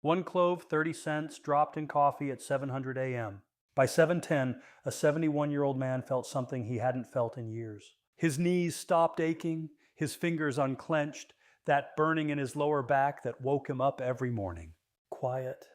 One clove, 30 cents, dropped in coffee at 700 a.m. By 7:10, a 71-year-old man felt something he hadn't felt in years. His knees stopped aching, his fingers unclenched, that burning in his lower back that woke him up every morning. Quiet.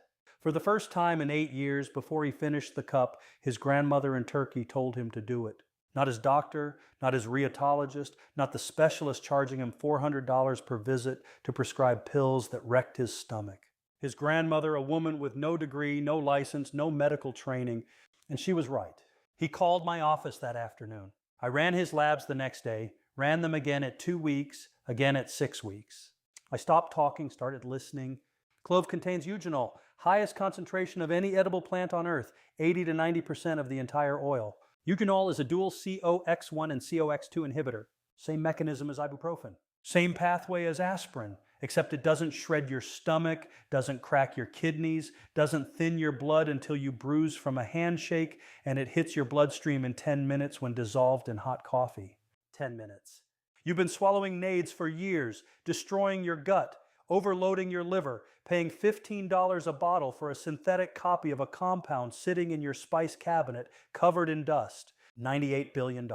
For the first time in 8 years, before he finished the cup, his grandmother in Turkey told him to do it. Not his doctor, not his rheumatologist, not the specialist charging him $400 per visit to prescribe pills that wrecked his stomach. His grandmother, a woman with no degree, no license, no medical training, and she was right. He called my office that afternoon. I ran his labs the next day, ran them again at 2 weeks, again at 6 weeks. I stopped talking, started listening. Clove contains eugenol, highest concentration of any edible plant on earth, 80 to 90% of the entire oil. Eugenol is a dual COX-1 and COX-2 inhibitor. Same mechanism as ibuprofen. Same pathway as aspirin, except it doesn't shred your stomach, doesn't crack your kidneys, doesn't thin your blood until you bruise from a handshake, and it hits your bloodstream in 10 minutes when dissolved in hot coffee. 10 minutes. You've been swallowing nades for years, destroying your gut, overloading your liver, paying $15 a bottle for a synthetic copy of a compound sitting in your spice cabinet covered in dust. $98 billion.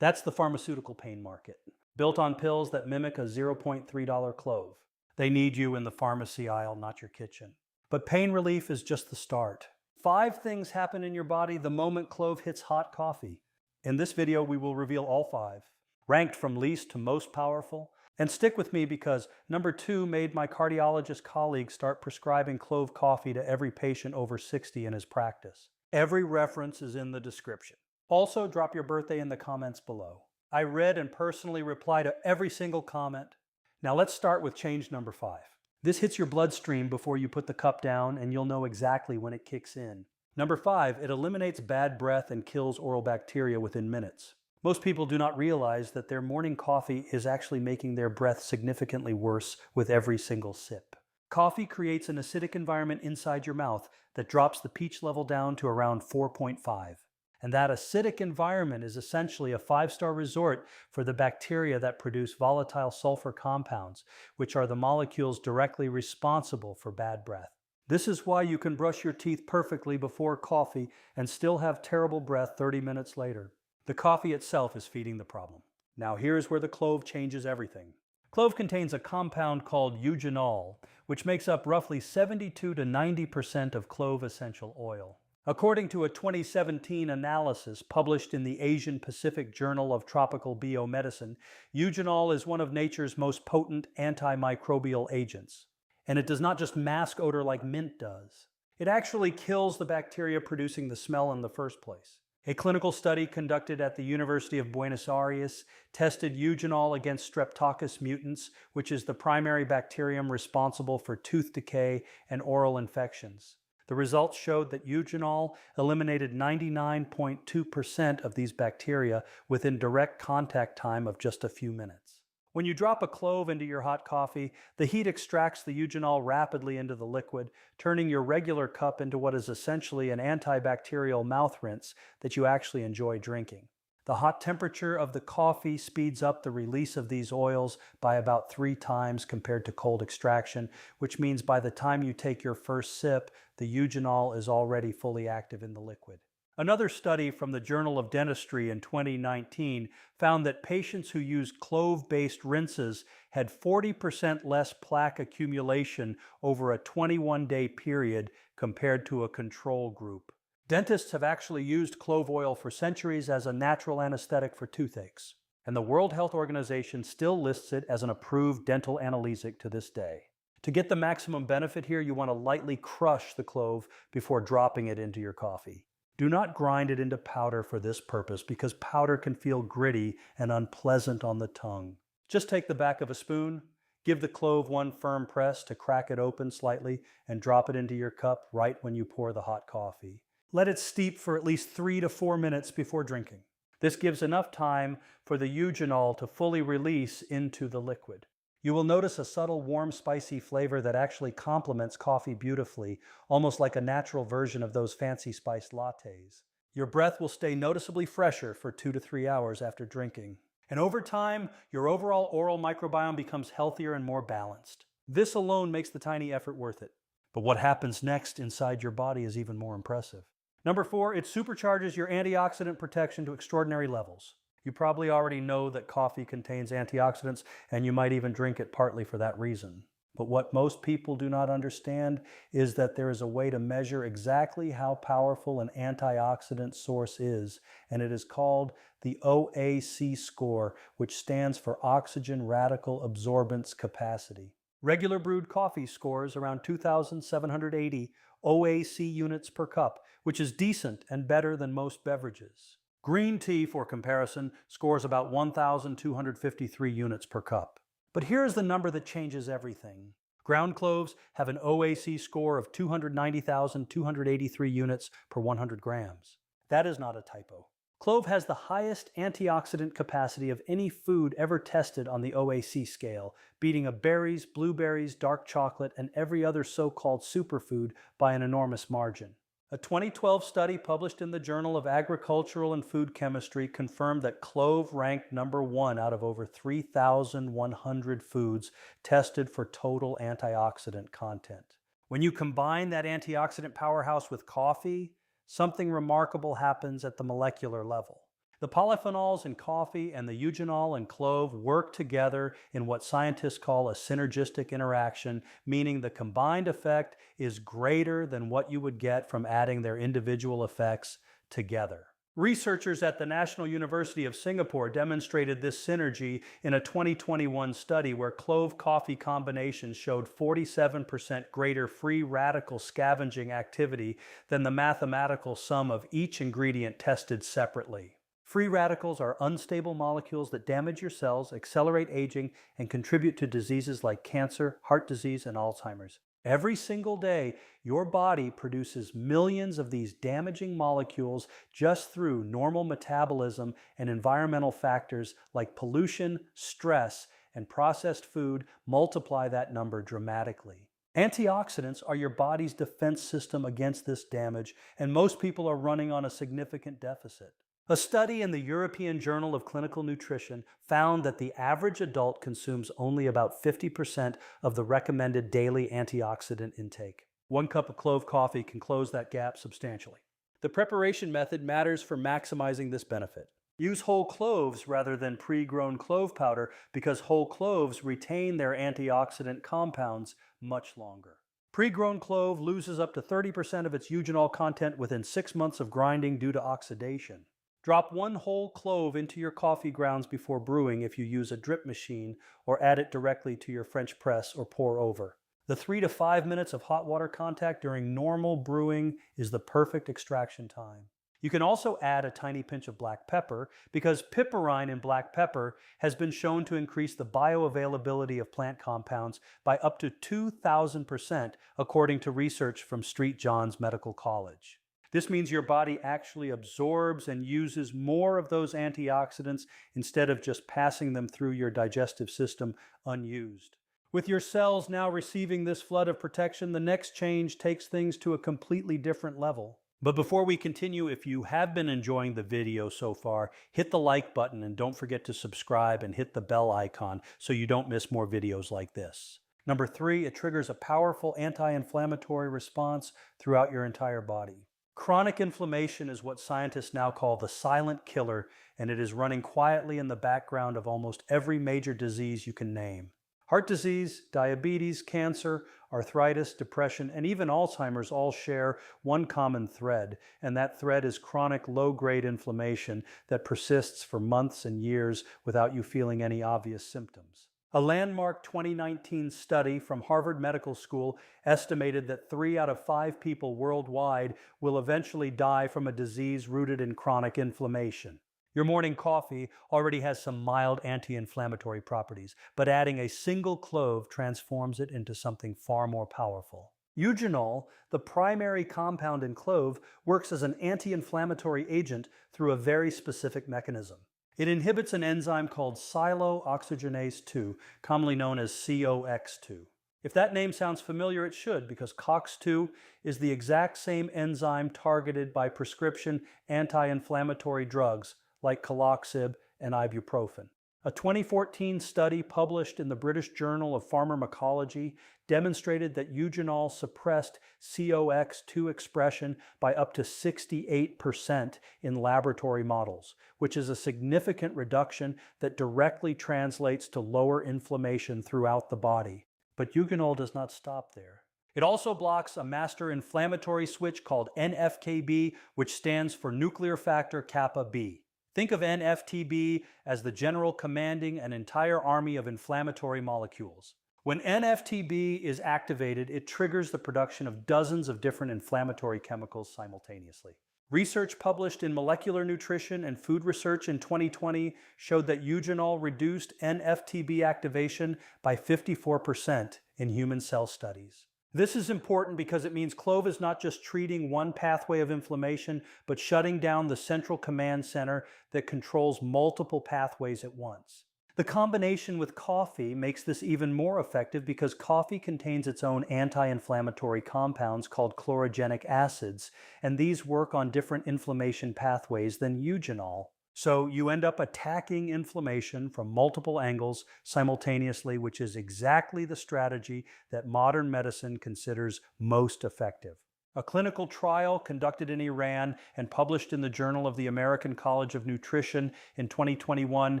That's the pharmaceutical pain market, built on pills that mimic a $0.3 clove. They need you in the pharmacy aisle, not your kitchen. But pain relief is just the start. 5 things happen in your body the moment Clove hits hot coffee. In this video, we will reveal all 5, ranked from least to most powerful. And stick with me because number 2 made my cardiologist colleagues start prescribing Clove coffee to every patient over 60 in his practice. Every reference is in the description. Also, drop your birthday in the comments below. I read and personally reply to every single comment. Now let's start with change number 5. This hits your bloodstream before you put the cup down, and you'll know exactly when it kicks in. Number 5, it eliminates bad breath and kills oral bacteria within minutes. Most people do not realize that their morning coffee is actually making their breath significantly worse with every single sip. Coffee creates an acidic environment inside your mouth that drops the pH level down to around 4.5. And that acidic environment is essentially a 5-star resort for the bacteria that produce volatile sulfur compounds, which are the molecules directly responsible for bad breath. This is why you can brush your teeth perfectly before coffee and still have terrible breath 30 minutes later. The coffee itself is feeding the problem. Now here's where the clove changes everything. Clove contains a compound called eugenol, which makes up roughly 72 to 90% of clove essential oil. According to a 2017 analysis published in the Asian Pacific Journal of Tropical Biomedicine, eugenol is one of nature's most potent antimicrobial agents. And it does not just mask odor like mint does. It actually kills the bacteria producing the smell in the first place. A clinical study conducted at the University of Buenos Aires tested eugenol against Streptococcus mutans, which is the primary bacterium responsible for tooth decay and oral infections. The results showed that eugenol eliminated 99.2% of these bacteria within direct contact time of just a few minutes. When you drop a clove into your hot coffee, the heat extracts the eugenol rapidly into the liquid, turning your regular cup into what is essentially an antibacterial mouth rinse that you actually enjoy drinking. The hot temperature of the coffee speeds up the release of these oils by about 3 times compared to cold extraction, which means by the time you take your first sip, the eugenol is already fully active in the liquid. Another study from the Journal of Dentistry in 2019 found that patients who used clove-based rinses had 40% less plaque accumulation over a 21-day period compared to a control group. Dentists have actually used clove oil for centuries as a natural anesthetic for toothaches, and the World Health Organization still lists it as an approved dental analgesic to this day. To get the maximum benefit here, you want to lightly crush the clove before dropping it into your coffee. Do not grind it into powder for this purpose because powder can feel gritty and unpleasant on the tongue. Just take the back of a spoon, give the clove one firm press to crack it open slightly, and drop it into your cup right when you pour the hot coffee. Let it steep for at least 3 to 4 minutes before drinking. This gives enough time for the eugenol to fully release into the liquid. You will notice a subtle, warm, spicy flavor that actually complements coffee beautifully, almost like a natural version of those fancy spiced lattes. Your breath will stay noticeably fresher for 2 to 3 hours after drinking. And over time, your overall oral microbiome becomes healthier and more balanced. This alone makes the tiny effort worth it. But what happens next inside your body is even more impressive. Number 4, it supercharges your antioxidant protection to extraordinary levels. You probably already know that coffee contains antioxidants, and you might even drink it partly for that reason. But what most people do not understand is that there is a way to measure exactly how powerful an antioxidant source is, and it is called the OAC score, which stands for Oxygen Radical Absorbance Capacity. Regular brewed coffee scores around 2,780 OAC units per cup, which is decent and better than most beverages. Green tea, for comparison, scores about 1,253 units per cup. But here's the number that changes everything. Ground cloves have an OAC score of 290,283 units per 100 grams. That is not a typo. Clove has the highest antioxidant capacity of any food ever tested on the OAC scale, beating berries, blueberries, dark chocolate, and every other so-called superfood by an enormous margin. A 2012 study published in the Journal of Agricultural and Food Chemistry confirmed that clove ranked number 1 out of over 3,100 foods tested for total antioxidant content. When you combine that antioxidant powerhouse with coffee, something remarkable happens at the molecular level. The polyphenols in coffee and the eugenol in clove work together in what scientists call a synergistic interaction, meaning the combined effect is greater than what you would get from adding their individual effects together. Researchers at the National University of Singapore demonstrated this synergy in a 2021 study where clove coffee combinations showed 47% greater free radical scavenging activity than the mathematical sum of each ingredient tested separately. Free radicals are unstable molecules that damage your cells, accelerate aging, and contribute to diseases like cancer, heart disease, and Alzheimer's. Every single day, your body produces millions of these damaging molecules just through normal metabolism and environmental factors like pollution, stress, and processed food multiply that number dramatically. Antioxidants are your body's defense system against this damage, and most people are running on a significant deficit. A study in the European Journal of Clinical Nutrition found that the average adult consumes only about 50% of the recommended daily antioxidant intake. 1 cup of clove coffee can close that gap substantially. The preparation method matters for maximizing this benefit. Use whole cloves rather than pre-grown clove powder because whole cloves retain their antioxidant compounds much longer. Pre-grown clove loses up to 30% of its eugenol content within 6 months of grinding due to oxidation. Drop 1 whole clove into your coffee grounds before brewing if you use a drip machine, or add it directly to your French press or pour over. The 3 to 5 minutes of hot water contact during normal brewing is the perfect extraction time. You can also add a tiny pinch of black pepper because piperine in black pepper has been shown to increase the bioavailability of plant compounds by up to 2,000% according to research from St. John's Medical College. This means your body actually absorbs and uses more of those antioxidants instead of just passing them through your digestive system unused. With your cells now receiving this flood of protection, the next change takes things to a completely different level. But before we continue, if you have been enjoying the video so far, hit the like button and don't forget to subscribe and hit the bell icon so you don't miss more videos like this. Number 3, it triggers a powerful anti-inflammatory response throughout your entire body. Chronic inflammation is what scientists now call the silent killer, and it is running quietly in the background of almost every major disease you can name. Heart disease, diabetes, cancer, arthritis, depression, and even Alzheimer's all share one common thread, and that thread is chronic low-grade inflammation that persists for months and years without you feeling any obvious symptoms. A landmark 2019 study from Harvard Medical School estimated that 3 out of 5 people worldwide will eventually die from a disease rooted in chronic inflammation. Your morning coffee already has some mild anti-inflammatory properties, but adding a single clove transforms it into something far more powerful. Eugenol, the primary compound in clove, works as an anti-inflammatory agent through a very specific mechanism. It inhibits an enzyme called siloxygenase 2, commonly known as COX2. If that name sounds familiar, it should, because COX2 is the exact same enzyme targeted by prescription anti-inflammatory drugs like Caloxib and ibuprofen. A 2014 study published in the British Journal of Pharmacology demonstrated that eugenol suppressed COX-2 expression by up to 68% in laboratory models, which is a significant reduction that directly translates to lower inflammation throughout the body. But eugenol does not stop there. It also blocks a master inflammatory switch called NFKB, which stands for nuclear factor kappa B. Think of NFTB as the general commanding an entire army of inflammatory molecules. When NFTB is activated, it triggers the production of dozens of different inflammatory chemicals simultaneously. Research published in Molecular Nutrition and Food Research in 2020 showed that eugenol reduced NFTB activation by 54% in human cell studies. This is important because it means Clove is not just treating one pathway of inflammation, but shutting down the central command center that controls multiple pathways at once. The combination with coffee makes this even more effective because coffee contains its own anti-inflammatory compounds called chlorogenic acids, and these work on different inflammation pathways than eugenol. So you end up attacking inflammation from multiple angles simultaneously, which is exactly the strategy that modern medicine considers most effective. A clinical trial conducted in Iran and published in the Journal of the American College of Nutrition in 2021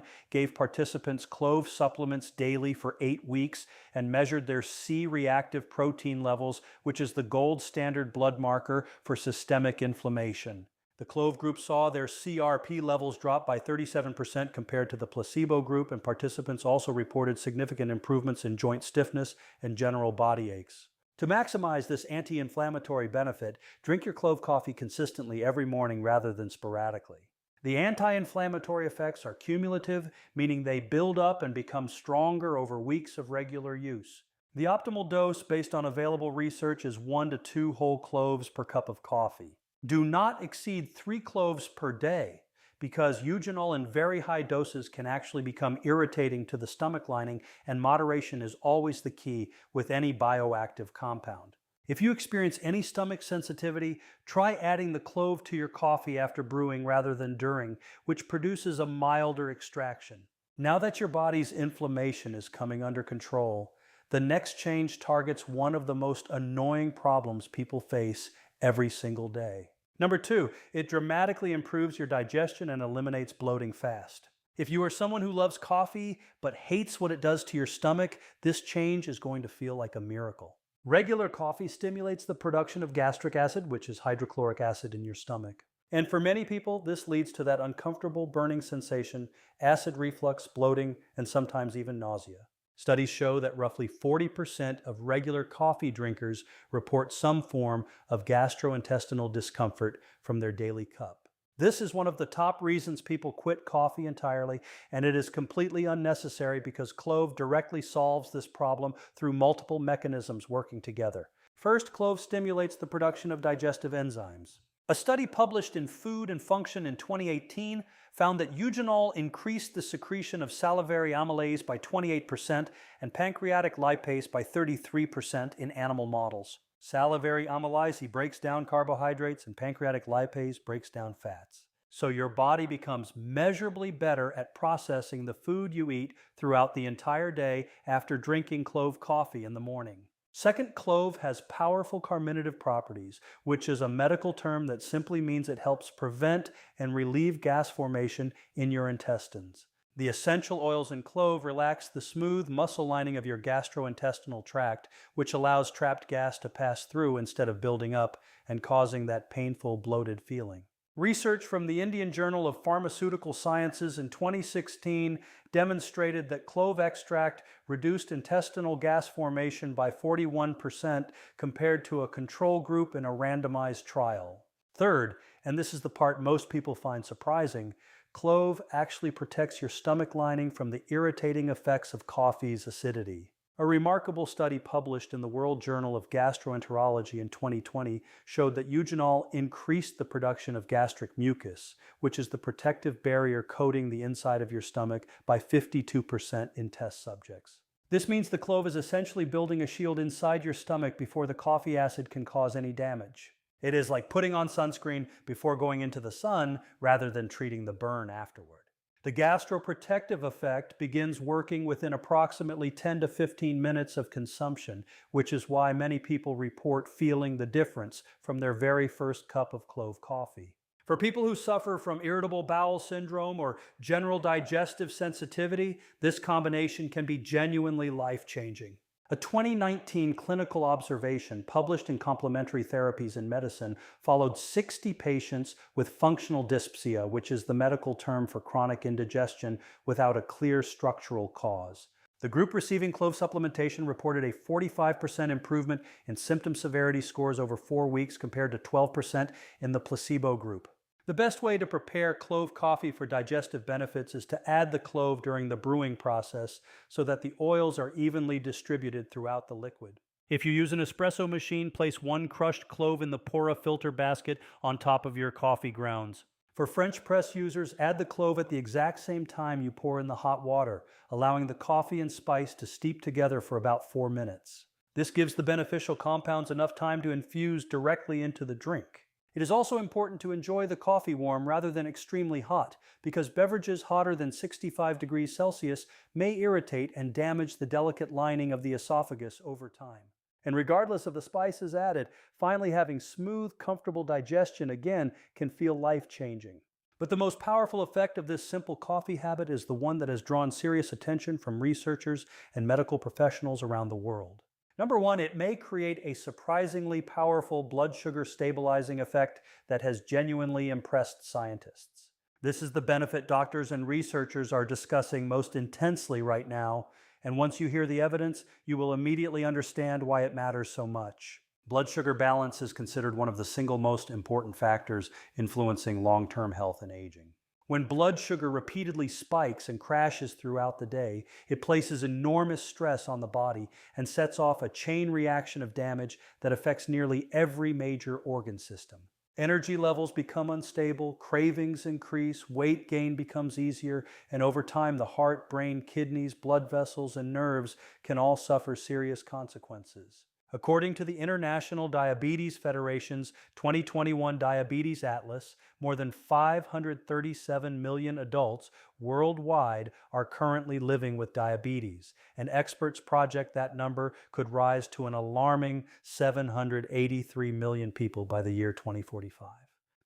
gave participants Clove supplements daily for 8 weeks and measured their C-reactive protein levels, which is the gold standard blood marker for systemic inflammation. The Clove group saw their CRP levels drop by 37% compared to the placebo group, and participants also reported significant improvements in joint stiffness and general body aches. To maximize this anti-inflammatory benefit, drink your Clove coffee consistently every morning rather than sporadically. The anti-inflammatory effects are cumulative, meaning they build up and become stronger over weeks of regular use. The optimal dose based on available research is 1 to 2 whole cloves per cup of coffee. Do not exceed 3 cloves per day because eugenol in very high doses can actually become irritating to the stomach lining, and moderation is always the key with any bioactive compound. If you experience any stomach sensitivity, try adding the Clove to your coffee after brewing rather than during, which produces a milder extraction. Now that your body's inflammation is coming under control, the next change targets one of the most annoying problems people face every single day. Number 2, it dramatically improves your digestion and eliminates bloating fast. If you are someone who loves coffee but hates what it does to your stomach, this change is going to feel like a miracle. Regular coffee stimulates the production of gastric acid, which is hydrochloric acid in your stomach. And for many people, this leads to that uncomfortable burning sensation, acid reflux, bloating, and sometimes even nausea. Studies show that roughly 40% of regular coffee drinkers report some form of gastrointestinal discomfort from their daily cup. This is one of the top reasons people quit coffee entirely, and it is completely unnecessary because Clove directly solves this problem through multiple mechanisms working together. First, Clove stimulates the production of digestive enzymes. A study published in Food and Function in 2018 found that eugenol increased the secretion of salivary amylase by 28% and pancreatic lipase by 33% in animal models. Salivary amylase breaks down carbohydrates and pancreatic lipase breaks down fats. So your body becomes measurably better at processing the food you eat throughout the entire day after drinking Clove coffee in the morning. Second, Clove has powerful carminative properties, which is a medical term that simply means it helps prevent and relieve gas formation in your intestines. The essential oils in Clove relax the smooth muscle lining of your gastrointestinal tract, which allows trapped gas to pass through instead of building up and causing that painful, bloated feeling. Research from the Indian Journal of Pharmaceutical Sciences in 2016 demonstrated that Clove extract reduced intestinal gas formation by 41% compared to a control group in a randomized trial. Third, and this is the part most people find surprising, Clove actually protects your stomach lining from the irritating effects of coffee's acidity. A remarkable study published in the World Journal of Gastroenterology in 2020 showed that eugenol increased the production of gastric mucus, which is the protective barrier coating the inside of your stomach, by 52% in test subjects. This means the Clove is essentially building a shield inside your stomach before the coffee acid can cause any damage. It is like putting on sunscreen before going into the sun rather than treating the burn afterward. The gastroprotective effect begins working within approximately 10 to 15 minutes of consumption, which is why many people report feeling the difference from their very first cup of clove coffee. For people who suffer from irritable bowel syndrome or general digestive sensitivity, this combination can be genuinely life-changing. A 2019 clinical observation published in Complementary Therapies in Medicine followed 60 patients with functional dyspepsia, which is the medical term for chronic indigestion without a clear structural cause. The group receiving clove supplementation reported a 45% improvement in symptom severity scores over 4 weeks compared to 12% in the placebo group. The best way to prepare clove coffee for digestive benefits is to add the clove during the brewing process so that the oils are evenly distributed throughout the liquid. If you use an espresso machine, place 1 crushed clove in the Pora filter basket on top of your coffee grounds. For French press users, add the clove at the exact same time you pour in the hot water, allowing the coffee and spice to steep together for about 4 minutes. This gives the beneficial compounds enough time to infuse directly into the drink. It is also important to enjoy the coffee warm rather than extremely hot, because beverages hotter than 65 degrees Celsius may irritate and damage the delicate lining of the esophagus over time. And regardless of the spices added, finally having smooth, comfortable digestion again can feel life-changing. But the most powerful effect of this simple coffee habit is the one that has drawn serious attention from researchers and medical professionals around the world. Number 1, it may create a surprisingly powerful blood sugar stabilizing effect that has genuinely impressed scientists. This is the benefit doctors and researchers are discussing most intensely right now, and once you hear the evidence, you will immediately understand why it matters so much. Blood sugar balance is considered one of the single most important factors influencing long-term health and aging. When blood sugar repeatedly spikes and crashes throughout the day, it places enormous stress on the body and sets off a chain reaction of damage that affects nearly every major organ system. Energy levels become unstable, cravings increase, weight gain becomes easier, and over time the heart, brain, kidneys, blood vessels, and nerves can all suffer serious consequences. According to the International Diabetes Federation's 2021 Diabetes Atlas, more than 537 million adults worldwide are currently living with diabetes, and experts project that number could rise to an alarming 783 million people by the year 2045.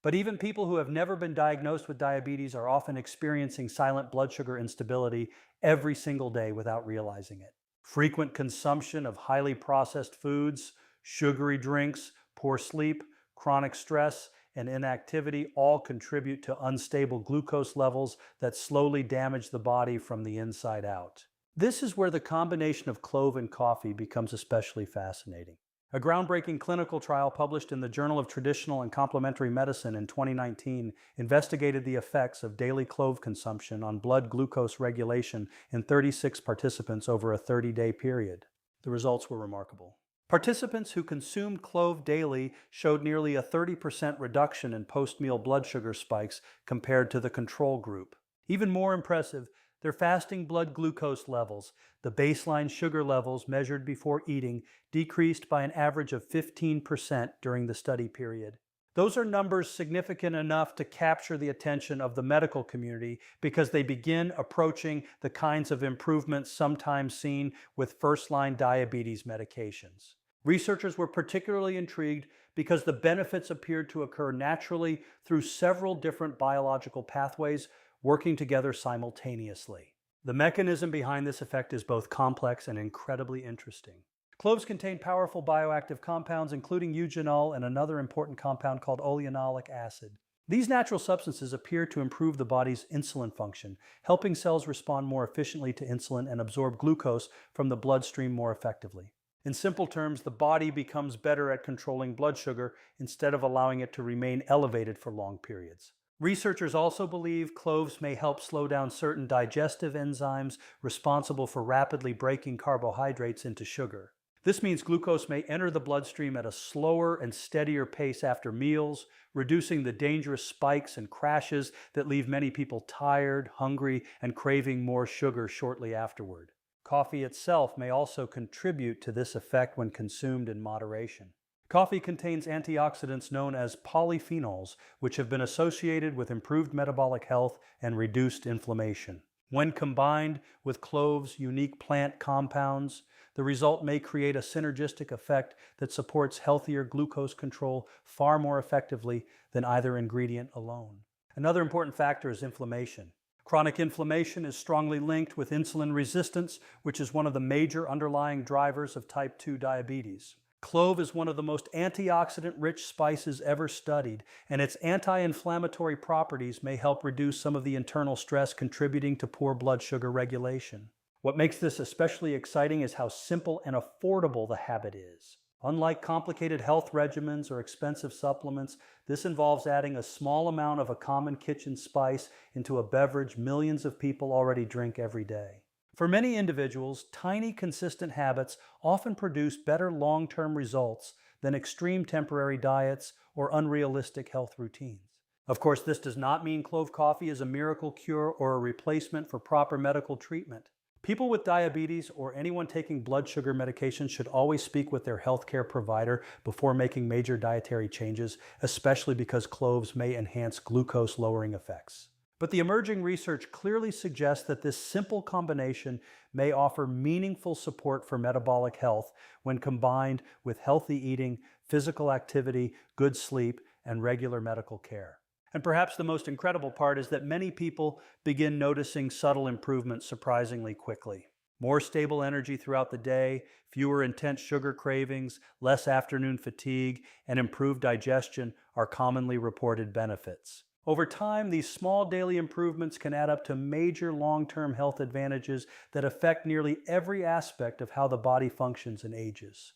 But even people who have never been diagnosed with diabetes are often experiencing silent blood sugar instability every single day without realizing it. Frequent consumption of highly processed foods, sugary drinks, poor sleep, chronic stress, and inactivity all contribute to unstable glucose levels that slowly damage the body from the inside out. This is where the combination of clove and coffee becomes especially fascinating. A groundbreaking clinical trial published in the Journal of Traditional and Complementary Medicine in 2019 investigated the effects of daily clove consumption on blood glucose regulation in 36 participants over a 30-day period. The results were remarkable. Participants who consumed clove daily showed nearly a 30% reduction in post-meal blood sugar spikes compared to the control group. Even more impressive, their fasting blood glucose levels, the baseline sugar levels measured before eating, decreased by an average of 15% during the study period. Those are numbers significant enough to capture the attention of the medical community because they begin approaching the kinds of improvements sometimes seen with first-line diabetes medications. Researchers were particularly intrigued because the benefits appeared to occur naturally through several different biological pathways working together simultaneously. The mechanism behind this effect is both complex and incredibly interesting. Cloves contain powerful bioactive compounds, including eugenol and another important compound called oleanolic acid. These natural substances appear to improve the body's insulin function, helping cells respond more efficiently to insulin and absorb glucose from the bloodstream more effectively. In simple terms, the body becomes better at controlling blood sugar instead of allowing it to remain elevated for long periods. Researchers also believe cloves may help slow down certain digestive enzymes responsible for rapidly breaking carbohydrates into sugar. This means glucose may enter the bloodstream at a slower and steadier pace after meals, reducing the dangerous spikes and crashes that leave many people tired, hungry, and craving more sugar shortly afterward. Coffee itself may also contribute to this effect when consumed in moderation. Coffee contains antioxidants known as polyphenols, which have been associated with improved metabolic health and reduced inflammation. When combined with clove's unique plant compounds, the result may create a synergistic effect that supports healthier glucose control far more effectively than either ingredient alone. Another important factor is inflammation. Chronic inflammation is strongly linked with insulin resistance, which is one of the major underlying drivers of type 2 diabetes. Clove is one of the most antioxidant-rich spices ever studied, and its anti-inflammatory properties may help reduce some of the internal stress contributing to poor blood sugar regulation. What makes this especially exciting is how simple and affordable the habit is. Unlike complicated health regimens or expensive supplements, this involves adding a small amount of a common kitchen spice into a beverage millions of people already drink every day. For many individuals, tiny, consistent habits often produce better long-term results than extreme temporary diets or unrealistic health routines. Of course, this does not mean clove coffee is a miracle cure or a replacement for proper medical treatment. People with diabetes or anyone taking blood sugar medication should always speak with their healthcare provider before making major dietary changes, especially because cloves may enhance glucose-lowering effects. But the emerging research clearly suggests that this simple combination may offer meaningful support for metabolic health when combined with healthy eating, physical activity, good sleep, and regular medical care. And perhaps the most incredible part is that many people begin noticing subtle improvements surprisingly quickly. More stable energy throughout the day, fewer intense sugar cravings, less afternoon fatigue, and improved digestion are commonly reported benefits. Over time, these small daily improvements can add up to major long-term health advantages that affect nearly every aspect of how the body functions and ages.